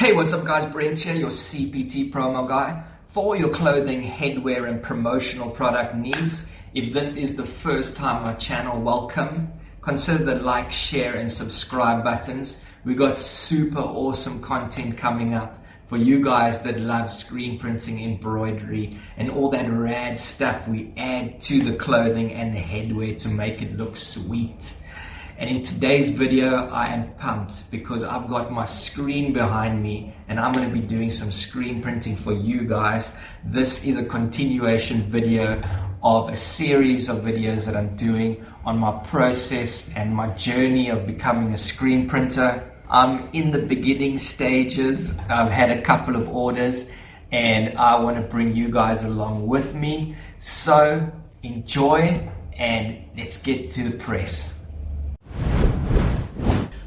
Hey, what's up guys, Brent here, your CPT promo guy. For all your clothing, headwear and promotional product needs, if this is the first time on my channel, welcome. Consider the like, share and subscribe buttons. We got super awesome content coming up for you guys that love screen printing, embroidery and all that rad stuff we add to the clothing and the headwear to make it look sweet. And in today's video, I am pumped because I've got my screen behind me and I'm going to be doing some screen printing for you guys. This is a continuation video of a series of videos that I'm doing on my process and my journey of becoming a screen printer. I'm in the beginning stages. I've had a couple of orders and I want to bring you guys along with me. So enjoy and let's get to the press.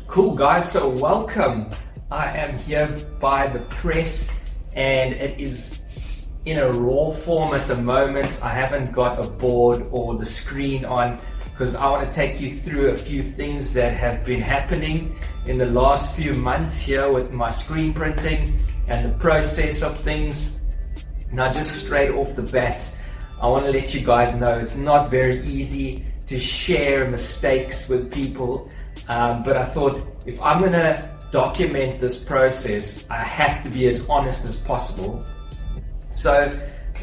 Cool guys, so welcome. I am here by the press and it is in a raw form at the moment. I haven't got a board or the screen on because I want to take you through a few things that have been happening in the last few months here with my screen printing and the process of things. Now just straight off the bat, I want to let you guys know it's not very easy to share mistakes with people. But I thought if I'm going to document this process, I have to be as honest as possible. So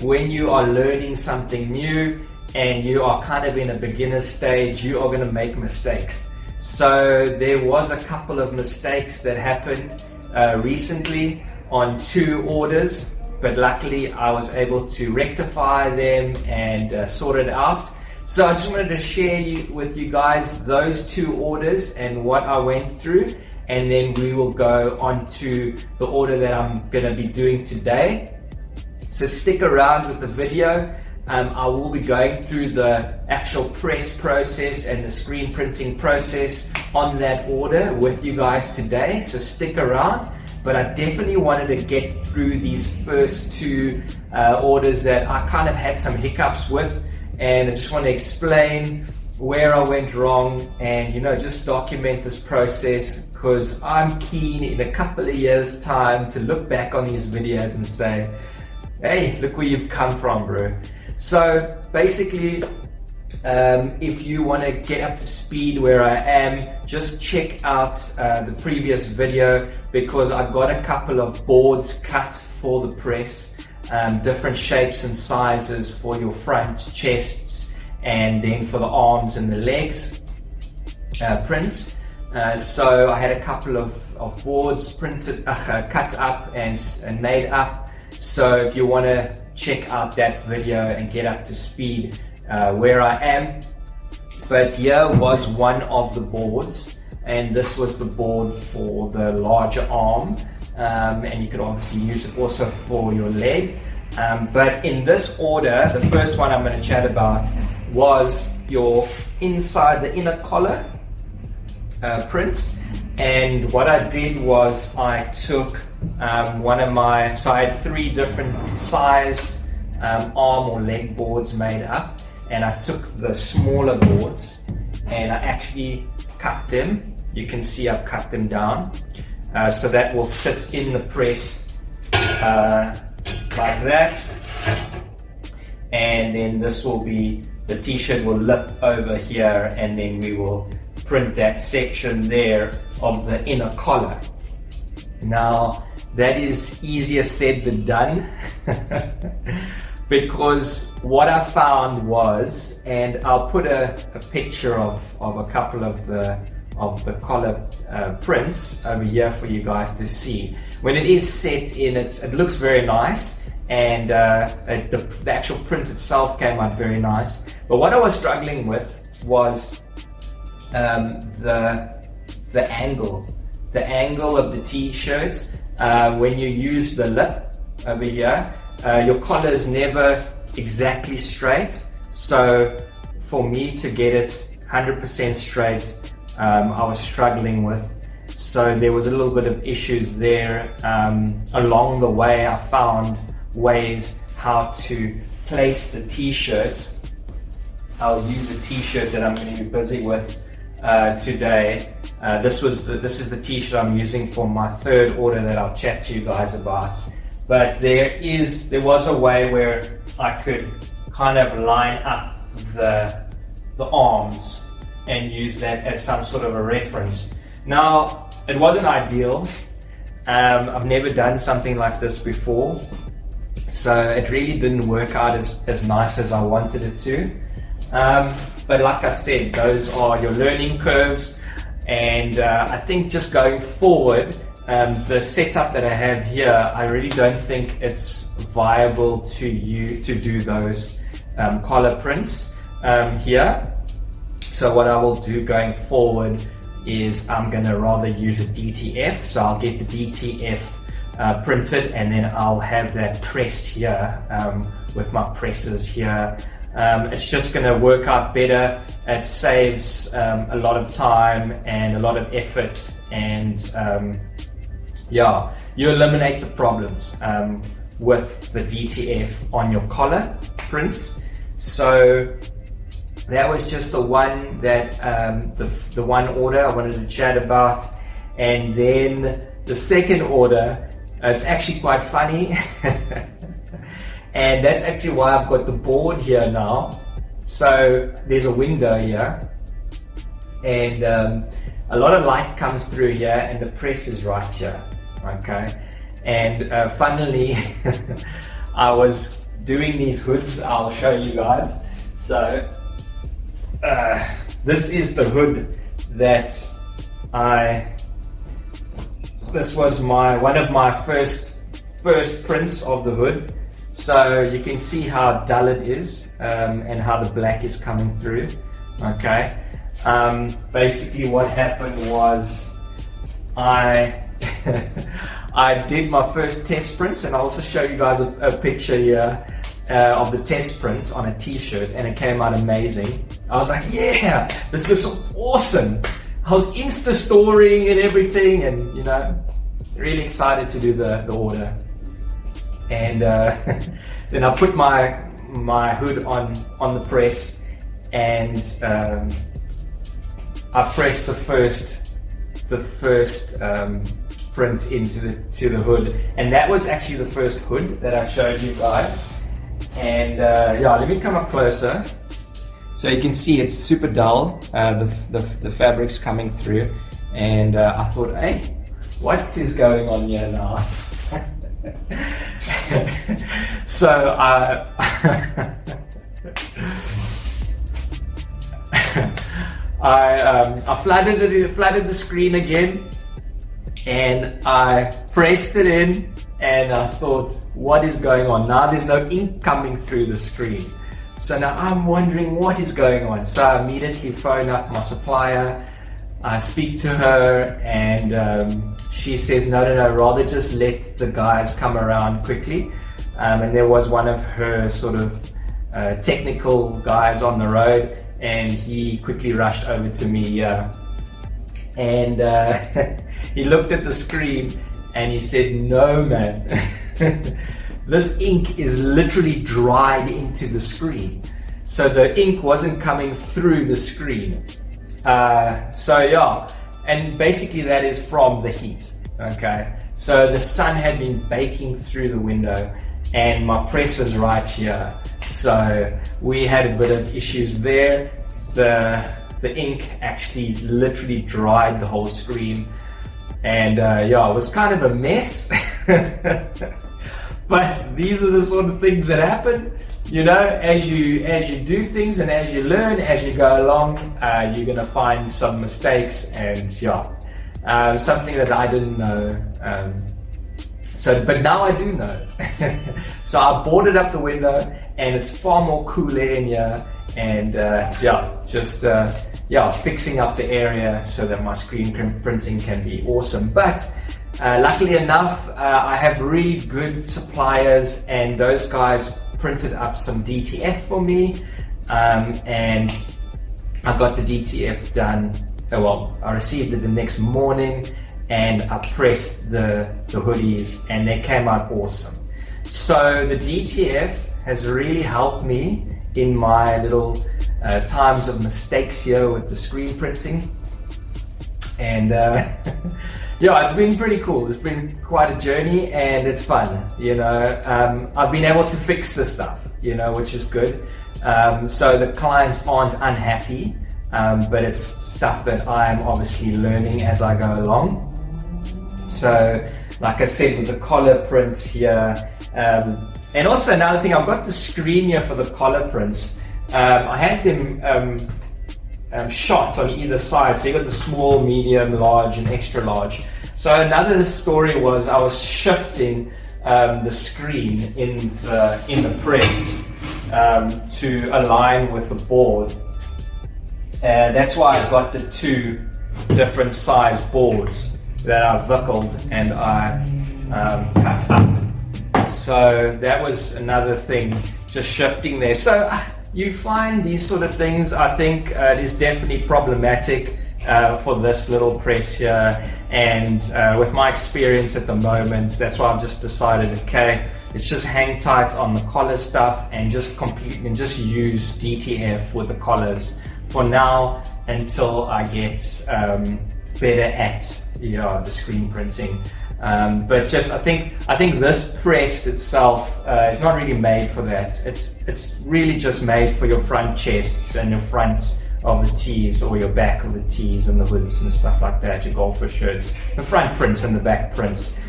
when you are learning something new and you are kind of in a beginner stage, you are going to make mistakes. So there was a couple of mistakes that happened recently on 2 orders, but luckily I was able to rectify them and sort it out. So I just wanted to share with you guys those 2 orders and what I went through, and then we will go on to the order that I'm going to be doing today. So stick around with the video. I will be going through the actual press process and the screen printing process on that order with you guys today, so stick around. But I definitely wanted to get through these first 2 orders that I kind of had some hiccups with. And I just want to explain where I went wrong and, you know, just document this process because I'm keen in a couple of years time to look back on these videos and say, hey, look where you've come from, bro. So basically, if you want to get up to speed where I am, just check out the previous video because I've got a couple of boards cut for the press. Different shapes and sizes for your front, chests, and then for the arms and the legs prints. So I had a couple of boards printed, cut up and made up. So if you want to check out that video and get up to speed where I am. But here was one of the boards, and this was the board for the larger arm. And you could obviously use it also for your leg. But in this order, the first one I'm going to chat about was your inside the inner collar print. And what I did was I took so I had 3 different sized arm or leg boards made up, and I took the smaller boards and I actually cut them. You can see I've cut them down. So that will sit in the press like that, and then this will be, the t-shirt will lip over here, and then we will print that section there of the inner collar. Now that is easier said than done because what I found was, and I'll put a picture of a couple of the collar prints over here for you guys to see. When it is set in, it looks very nice, and the actual print itself came out very nice. But what I was struggling with was the angle of the t-shirts. When you use the lip over here, your collar is never exactly straight. So for me to get it 100% straight, I was struggling with. So there was a little bit of issues there. Along the way, I found ways how to place the t-shirt. I'll use a t-shirt that I'm going to be busy with today. This is the t-shirt I'm using for my third order that I'll chat to you guys about. But there was a way where I could kind of line up the arms and use that as some sort of a reference. Now, it wasn't ideal. I've never done something like this before, so it really didn't work out as nice as I wanted it to. But like I said, those are your learning curves, and I think just going forward, the setup that I have here, I really don't think it's viable to do those collar prints here. So what I will do going forward is I'm going to rather use a DTF. So I'll get the DTF printed, and then I'll have that pressed here with my presses here. It's just going to work out better. It saves a lot of time and a lot of effort, and yeah, you eliminate the problems with the DTF on your collar prints. So that was just the one that the one order I wanted to chat about. And then the second order, it's actually quite funny. And that's actually why I've got the board here now. So there's a window here, and a lot of light comes through here, and the press is right here. Okay, and funnily, I was doing these hoods. I'll show you guys. So this is the hood that this was one of my first prints of the hood. So you can see how dull it is, and how the black is coming through. Okay, basically what happened was I did my first test prints, and I'll also show you guys a picture here of the test prints on a t-shirt, and it came out amazing. I was like, yeah, this looks awesome. I was Insta storing and everything, and you know, really excited to do the order. And then I put my hood on the press, and I pressed the first print into the hood, and that was actually the first hood that I showed you guys. And yeah, let me come up closer so you can see it's super dull. The fabric's coming through, and I thought, hey, what is going on here now? So I flooded the screen again, and I pressed it in, and I thought, what is going on? Now there's no ink coming through the screen. So now I'm wondering what is going on. So I immediately phone up my supplier. I speak to her, and she says, no, rather just let the guys come around quickly. And there was one of her sort of technical guys on the road, and he quickly rushed over to me, and he looked at the screen and he said, no man, this ink is literally dried into the screen. So the ink wasn't coming through the screen. So yeah, and basically that is from the heat. Okay, so the sun had been baking through the window, and my press is right here. So we had a bit of issues there. The ink actually literally dried the whole screen, and yeah, it was kind of a mess. But these are the sort of things that happen, you know, as you do things, and as you learn as you go along, you're gonna find some mistakes, and yeah, something that I didn't know. But now I do know it. So I boarded up the window, and it's far more cool air in here, and yeah, just fixing up the area so that my screen printing can be awesome. But luckily enough, I have really good suppliers, and those guys printed up some DTF for me, and I got the DTF done. Well, I received it the next morning, and I pressed the hoodies, and they came out awesome. So the DTF has really helped me in my little times of mistakes here with the screen printing. And yeah, it's been pretty cool. It's been quite a journey, and it's fun. I've been able to fix the stuff, which is good. So the clients aren't unhappy, but it's stuff that I'm obviously learning as I go along. So, like I said, with the collar prints here, and also another thing, I've got the screen here for the collar prints. I had them shot on either side, so you got the small, medium, large, and extra large. So another story was I was shifting the screen in the press to align with the board. That's why I've got the two different size boards that I've vickled and I cut up. So that was another thing, just shifting there. So you find these sort of things, I think it is definitely problematic for this little press here. And with my experience at the moment, that's why I've just decided, okay, let's just hang tight on the collar stuff and just use DTF with the collars for now until I get better at the screen printing. But just I think this press itself is not really made for that. It's really just made for your front chests and your front of the tees, or your back of the tees and the hoods and stuff like that, your golfer shirts, the front prints and the back prints.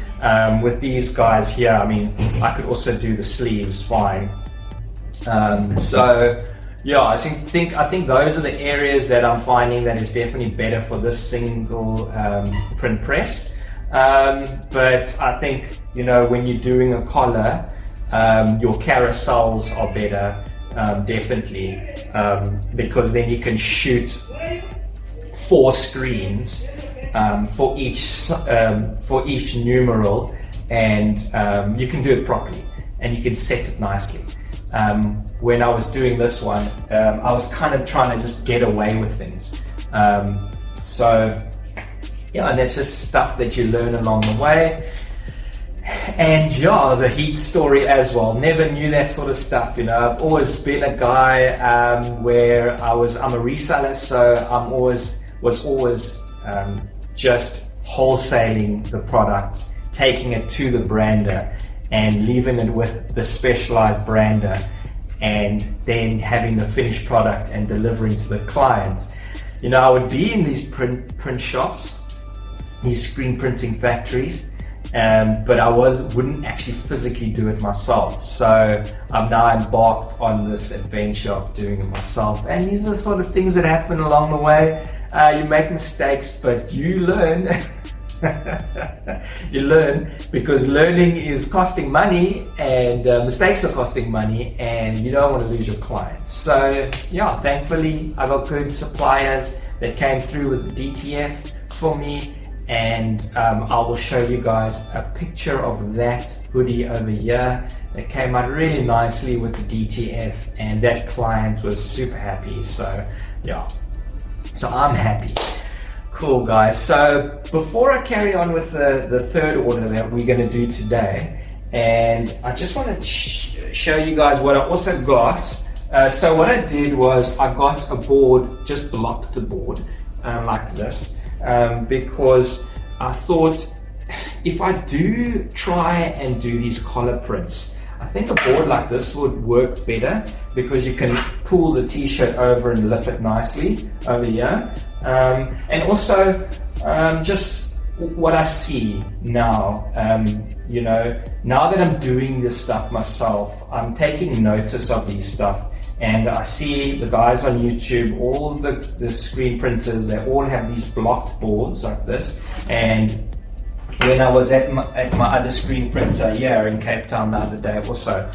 With these guys here, I mean, I could also do the sleeves fine. So yeah, I think those are the areas that I'm finding that is definitely better for this single print press. But I think, when you're doing a collar, your carousels are better, definitely, because then you can shoot 4 screens for each numeral, and you can do it properly and you can set it nicely. When I was doing this one, I was kind of trying to just get away with things. So yeah, and that's just stuff that you learn along the way. And yeah, the heat story as well. Never knew that sort of stuff. I've always been a guy where I'm a reseller, so was always just wholesaling the product, taking it to the brander and leaving it with the specialized brander, and then having the finished product and delivering to the clients. I would be in these print shops, these screen printing factories, but I wouldn't actually physically do it myself. So I'm now embarked on this adventure of doing it myself, and these are the sort of things that happen along the way. You make mistakes, but you learn. You learn, because learning is costing money, and mistakes are costing money, and you don't want to lose your clients. So yeah, thankfully I got good suppliers that came through with the DTF for me, and I will show you guys a picture of that hoodie over here that came out really nicely with the DTF, and that client was super happy. So yeah, so I'm happy. Cool, guys. So before I carry on with the third order that we're going to do today, and I just want to show you guys what I also got. So what I did was I got a board, just blocked the board like this, because I thought if I do try and do these collar prints, I think a board like this would work better, because you can pull the t-shirt over and lip it nicely over here. And also just what I see now, now that I'm doing this stuff myself, I'm taking notice of these stuff, and I see the guys on YouTube, all the screen printers, they all have these blocked boards like this. And when I was at my other screen printer here in Cape Town the other day also,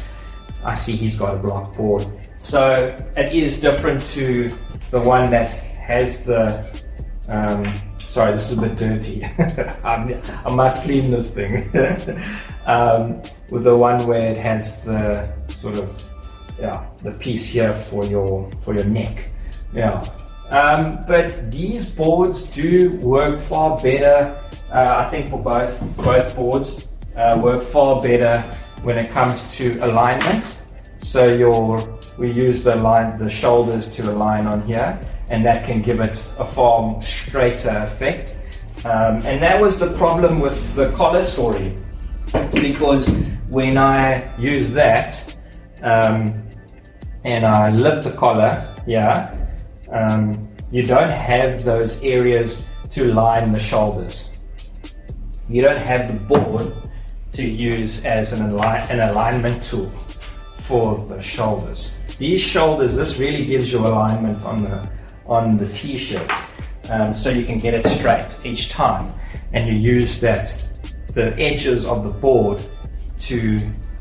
I see he's got a blocked board. So it is different to the one that has the sorry, this is a bit dirty. I must clean this thing. With the one where it has the sort of the piece here for your neck. But these boards do work far better. I think for both boards work far better when it comes to alignment. So we use the shoulders to align on here, and that can give it a far straighter effect. And that was the problem with the collar story, because when I use that and I lift the collar, you don't have those areas to line the shoulders. You don't have the board to use as an alignment tool for the shoulders. These shoulders, this really gives you alignment on the t-shirt, so you can get it straight each time, and you use the edges of the board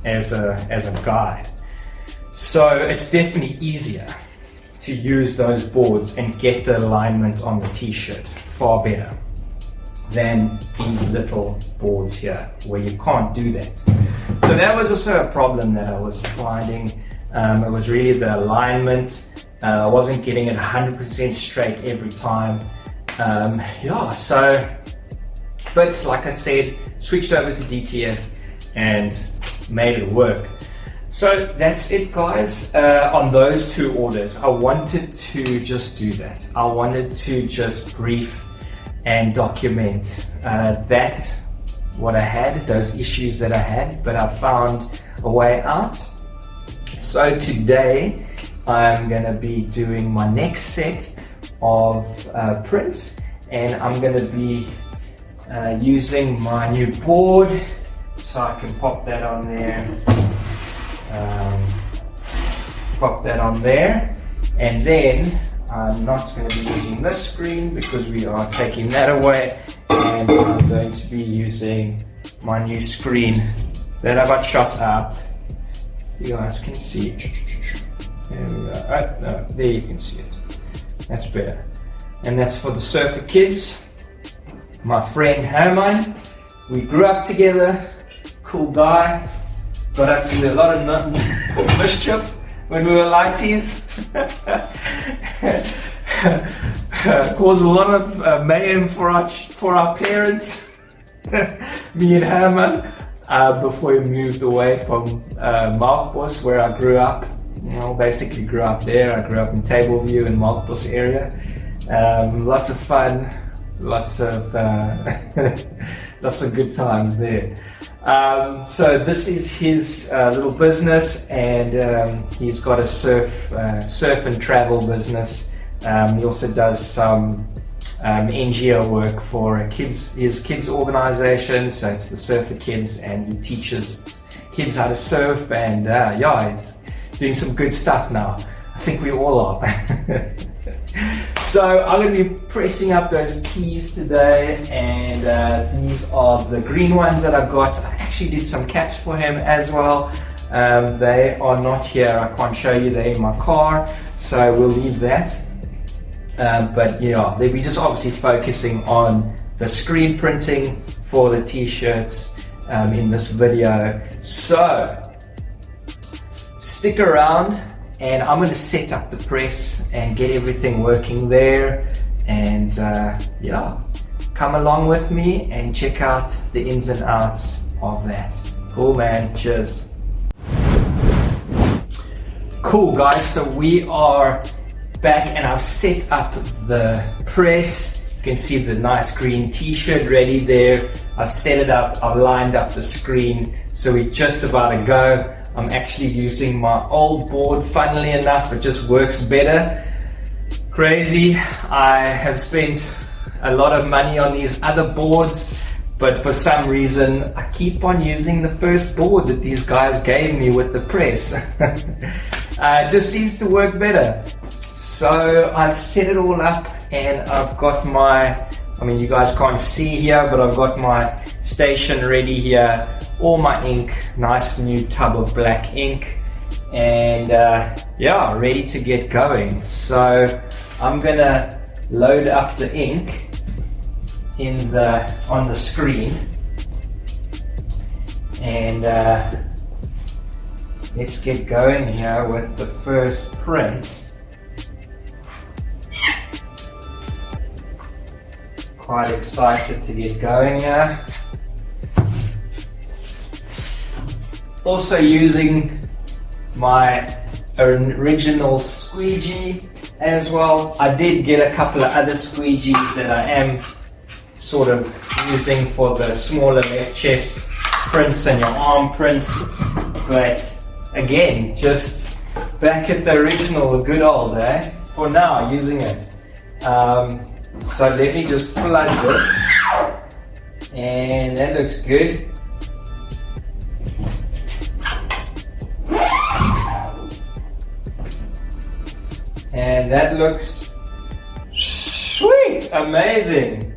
as a guide. So it's definitely easier to use those boards and get the alignment on the t-shirt far better than these little boards here where you can't do that. So that was also a problem that I was finding. It was really the alignment. I wasn't getting it 100% straight every time. But like I said, switched over to DTF and made it work. So that's it, guys, on those two orders. I wanted to just do that. I wanted to just brief and document what I had, those issues that I had, but I found a way out. So today I'm going to be doing my next set of prints, and I'm going to be using my new board, so I can pop that on there. And then I'm not going to be using this screen because we are taking that away, and I'm going to be using my new screen that I got shot up. You guys can see it. There we go. Oh, no, there you can see it. That's better. And that's for the Surfer kids. My friend Herman, we grew up together, cool guy, got up to a lot of mischief when we were lighties. Caused a lot of mayhem for our parents, me and Herman, before we moved away from Melkbos, where I grew up. Basically grew up there. I grew up in Tableview and Melkbos area. Lots of fun, lots of good times there. So this is his little business, and he's got a surf and travel business. He also does some NGO work for his kids organization, so it's the Surfer Kids, and he teaches kids how to surf, and he's doing some good stuff now. I think we all are. So I'm going to be pressing up those tees today, and these are the green ones that I got. I actually did some caps for him as well. They are not here, I can't show you, they're in my car, so we'll leave that. But we're just obviously focusing on the screen printing for the t-shirts in this video. So stick around, and I'm going to set up the press and get everything working there, and come along with me and check out the ins and outs of that. Cool, man. Cheers. Cool, guys, so we are back, and I've set up the press. You can see the nice green t-shirt ready there. I've set it up, I've lined up the screen, so we're just about to go. I'm actually using my old board, funnily enough, it just works better. Crazy. I have spent a lot of money on these other boards, but for some reason I keep on using the first board that these guys gave me with the press. It just seems to work better. So I've set it all up, and I've got you guys can't see here, but I've got my station ready here. All my ink, nice new tub of black ink, and ready to get going. So I'm gonna load up the ink on the screen, and let's get going here with the first print. Quite excited to get going here. Also using my original squeegee as well. I did get a couple of other squeegees that I am sort of using for the smaller left chest prints and your arm prints, but again, just back at the original, the good old, for now, using it. So let me just flood this, and that looks good. And that looks sweet, amazing.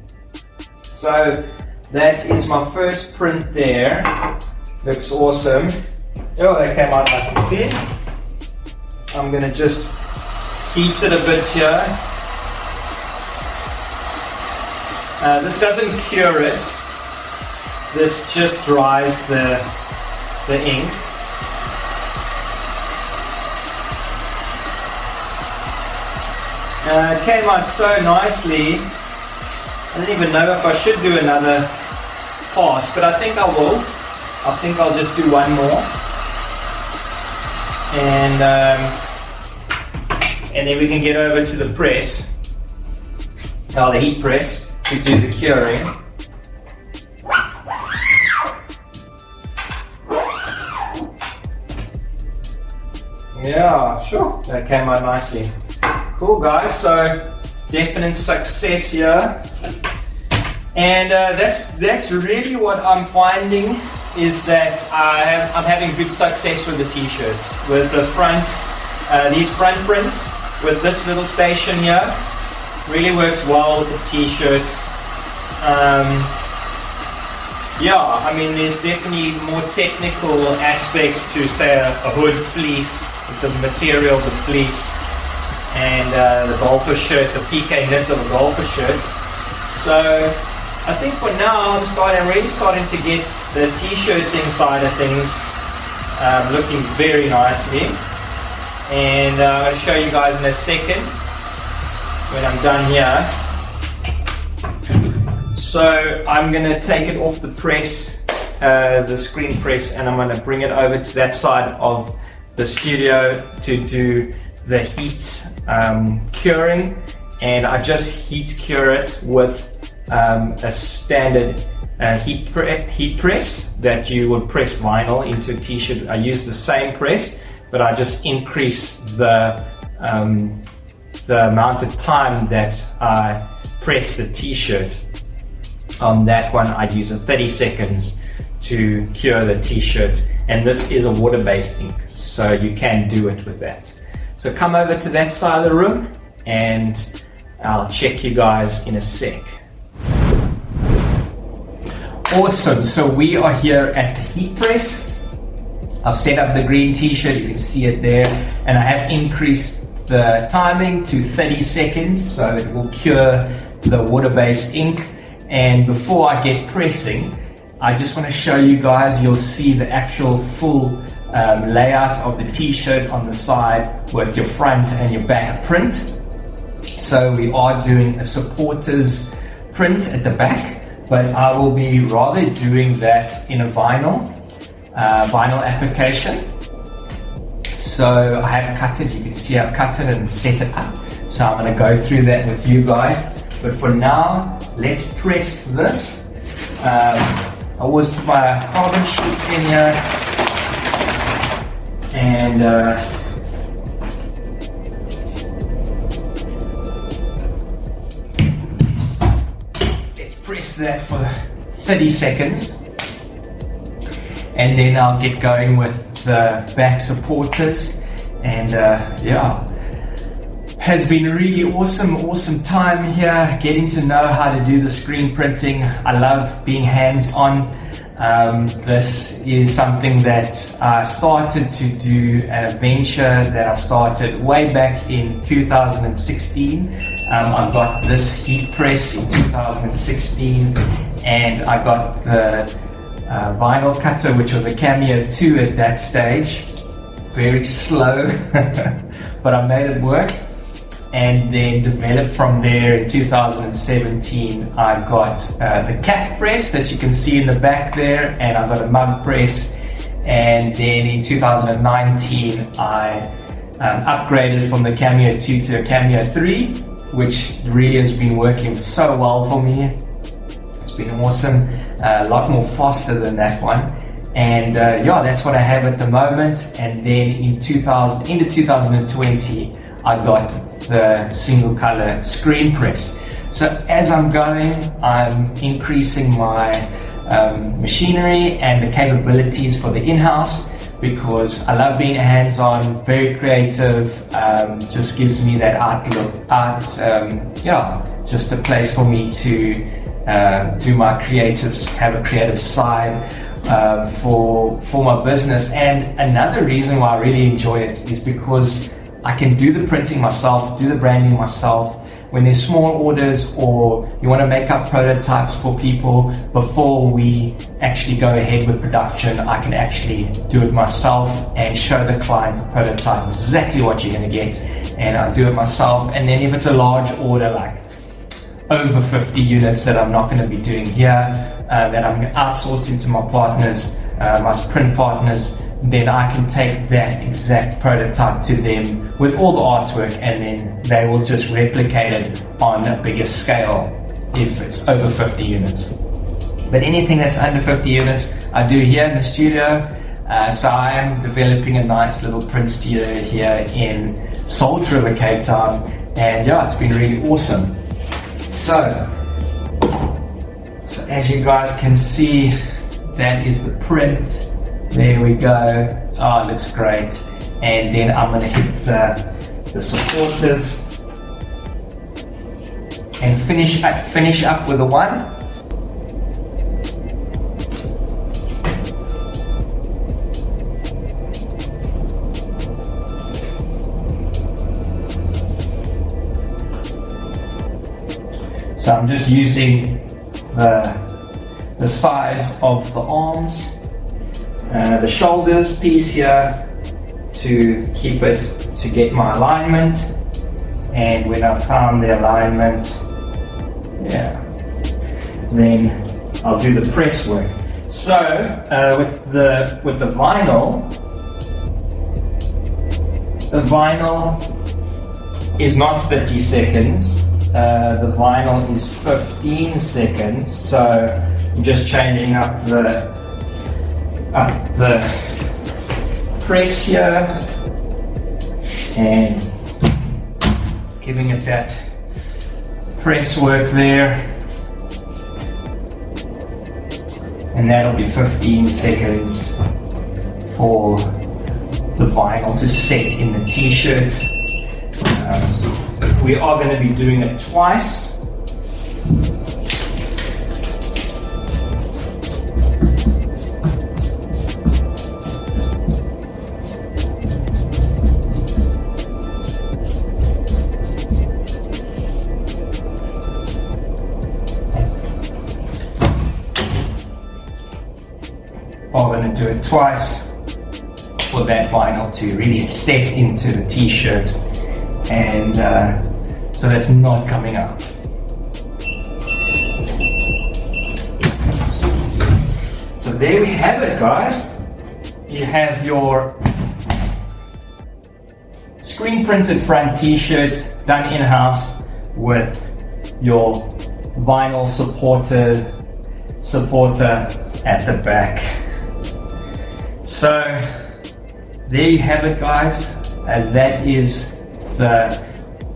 So that is my first print there. Looks awesome. Oh, that came out nice and clean. I'm gonna just heat it a bit here. This doesn't cure it. This just dries the ink. It came out so nicely. I don't even know if I should do another pass, but I think I will. I think I'll just do one more. And then we can get over to the press, the heat press, to do the curing. Yeah, sure, that came out nicely. Cool guys, so definite success here. And that's really what I'm finding, is that I'm having good success with the t-shirts, with the front, these front prints, with this little station here. Really works well with the t-shirts. Yeah, I mean, there's definitely more technical aspects to, say, a hood fleece, with the material of the fleece, and the golfer shirt, the PK nibs of a golfer shirt. So I think for now I'm really starting to get the t-shirting side of things looking very nicely. And I'll show you guys in a second when I'm done here. So I'm going to take it off the press, the screen press, and I'm going to bring it over to that side of the studio to do the heat curing. And I just heat cure it with a standard heat press that you would press vinyl into a t-shirt. I use the same press, but I just increase the amount of time that I press the t-shirt. On that one, I use 30 seconds to cure the t-shirt, and this is a water-based ink, so you can do it with that. So come over to that side of the room, and I'll check you guys in a sec. Awesome, so we are here at the heat press. I've set up the green t-shirt, you can see it there, and I have increased the timing to 30 seconds, so it will cure the water-based ink. And before I get pressing, I just want to show you guys, you'll see the actual full layout of the t-shirt on the side with your front and your back print. So we are doing a supporters print at the back, but I will be rather doing that in a vinyl application. So I have cut it, you can see I've cut it and set it up. So I'm going to go through that with you guys. But for now, let's press this. I always put my carbon sheet in here, and let's press that for 30 seconds, and then I'll get going with the back supporters. And yeah, has been a really awesome time here, getting to know how to do the screen printing. I love being hands-on. This is something that I started to do, a venture that I started way back in 2016. I got this heat press in 2016, and I got the vinyl cutter, which was a Cameo 2 at that stage. Very slow, but I made it work. And then developed from there. In 2017, I got the cap press that you can see in the back there, and I got a mug press. And then in 2019, I upgraded from the Cameo 2 to a Cameo 3, which really has been working so well for me. It's been awesome, a lot more faster than that one. And yeah, that's what I have at the moment. And then into 2020, I got the single color screen press. So as I'm going, I'm increasing my machinery and the capabilities for the in-house, because I love being hands-on, very creative, just gives me that just a place for me to do my have a creative side for my business. And another reason why I really enjoy it is because I can do the printing myself, do the branding myself. When there's small orders or you want to make up prototypes for people before we actually go ahead with production, I can actually do it myself and show the client the prototype exactly what you're going to get, and I do it myself. And then if it's a large order, like over 50 units that I'm not going to be doing here, that I'm outsourcing to my partners, my print partners, then I can take that exact prototype to them with all the artwork, and then they will just replicate it on a bigger scale if it's over 50 units. But anything that's under 50 units, I do here in the studio. So I am developing a nice little print studio here in Salt River, Cape Town, and yeah, it's been really awesome. So as you guys can see, that is the print. There we go. Oh, it looks great. And then I'm going to hit the supporters and finish up with the one. So I'm just using the sides of the arms, the shoulders piece here to keep it, to get my alignment. And when I've found the alignment, then I'll do the press work. So with the vinyl is not 30 seconds. The vinyl is 15 seconds. So I'm just changing up the press here and giving it that press work there, and that'll be 15 seconds for the vinyl to set in the t-shirt. We are going to be doing it twice. I'm going to do it twice for that vinyl to really set into the t-shirt, and so that's not coming out. So there we have it, guys. You have your screen printed front t-shirt done in-house with your vinyl supporter at the back. So there you have it, guys, and that is the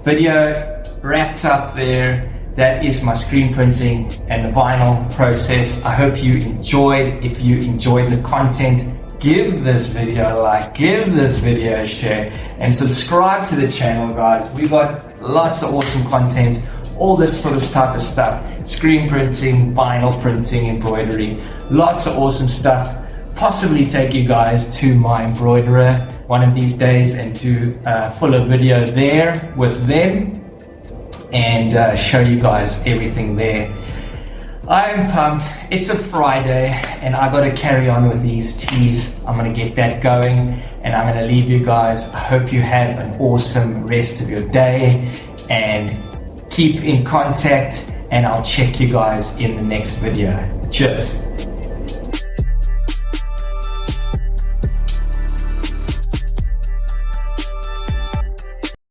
video wrapped up there. That is my screen printing and the vinyl process. I hope you enjoyed. If you enjoyed the content, give this video a like, give this video a share, and subscribe to the channel, guys. We've got lots of awesome content, all this sort of type of stuff: screen printing, vinyl printing, embroidery, lots of awesome stuff. Possibly take you guys to my embroiderer one of these days and do a fuller video there with them and show you guys everything there. I am pumped. It's a Friday and I got to carry on with these teas. I'm going to get that going and I'm going to leave you guys. I hope you have an awesome rest of your day and keep in contact, and I'll check you guys in the next video. Cheers.